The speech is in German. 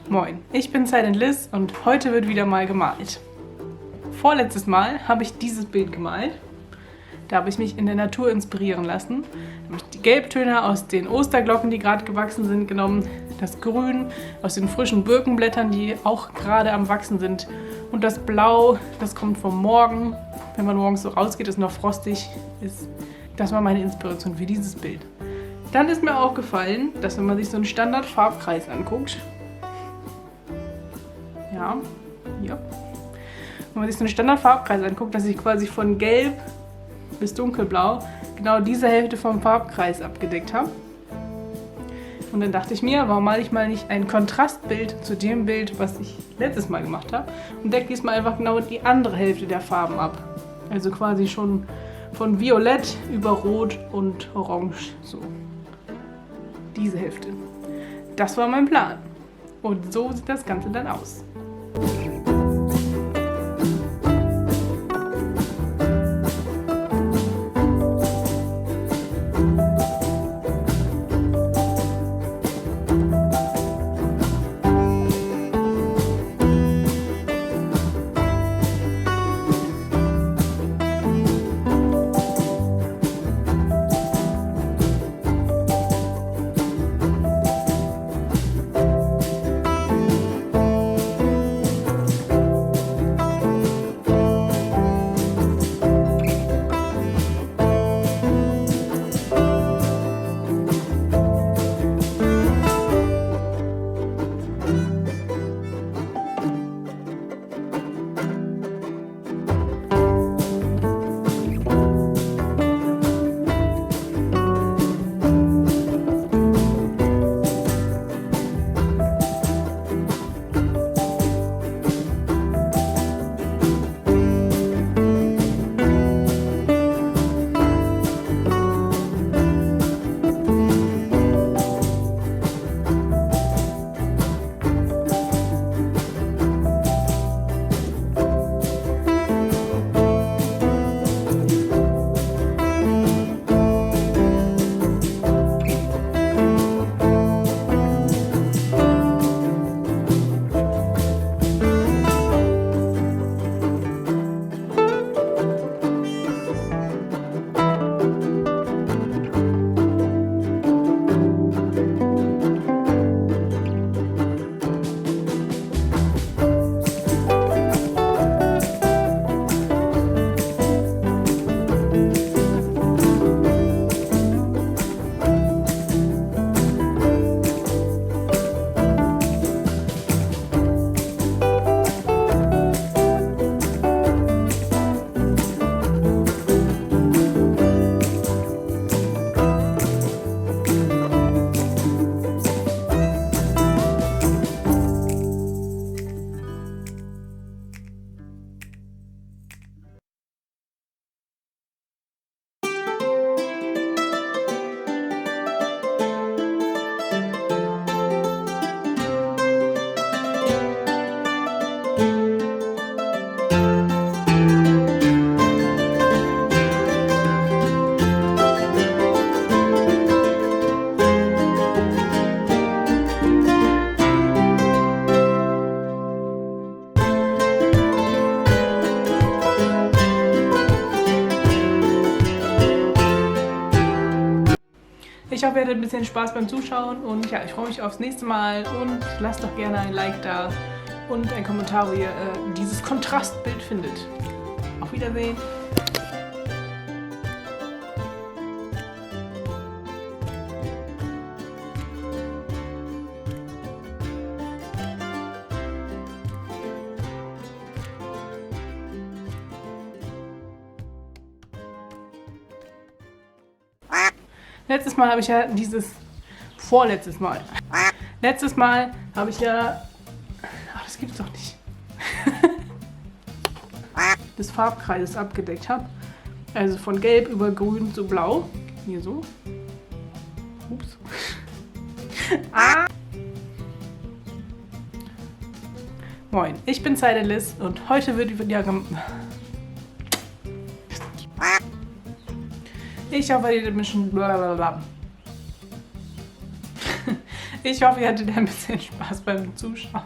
Moin, ich bin Silent Liz und heute wird wieder mal gemalt. Vorletztes Mal habe ich dieses Bild gemalt. Da habe ich mich in der Natur inspirieren lassen. Da habe ich die Gelbtöne aus den Osterglocken, die gerade gewachsen sind, genommen. Das Grün aus den frischen Birkenblättern, die auch gerade am Wachsen sind. Und das Blau, das kommt vom Morgen. Wenn man morgens so rausgeht, ist noch frostig. Das war meine Inspiration für dieses Bild. Dann ist mir aufgefallen, dass wenn man sich so einen Standardfarbkreis anguckt, ja, hier, wenn man sich so einen Standardfarbkreis anguckt, dass ich quasi von Gelb bis Dunkelblau genau diese Hälfte vom Farbkreis abgedeckt habe. Und dann dachte ich mir, warum male ich mal nicht ein Kontrastbild zu dem Bild, was ich letztes Mal gemacht habe und decke diesmal einfach genau die andere Hälfte der Farben ab. Also quasi schon von Violett über Rot und Orange, so. Diese Hälfte. Das war mein Plan. Und so sieht das Ganze dann aus. Ich hoffe, ihr hattet ein bisschen Spaß beim Zuschauen und ja, ich freue mich aufs nächste Mal und lasst doch gerne ein Like da und einen Kommentar, wie ihr dieses Kontrastbild findet. Auf Wiedersehen! Letztes Mal habe ich ja vorletztes Mal. Letztes Mal habe ich ja, ach, das gibt's doch nicht, des Farbkreises abgedeckt habe. Also von Gelb über Grün zu Blau. Hier so. Ups. Moin, ich bin Silent Liz und heute wird wieder Ich hoffe, ihr habt ein bisschen blablabla. Ich hoffe, ihr hattet ein bisschen Spaß beim Zuschauen.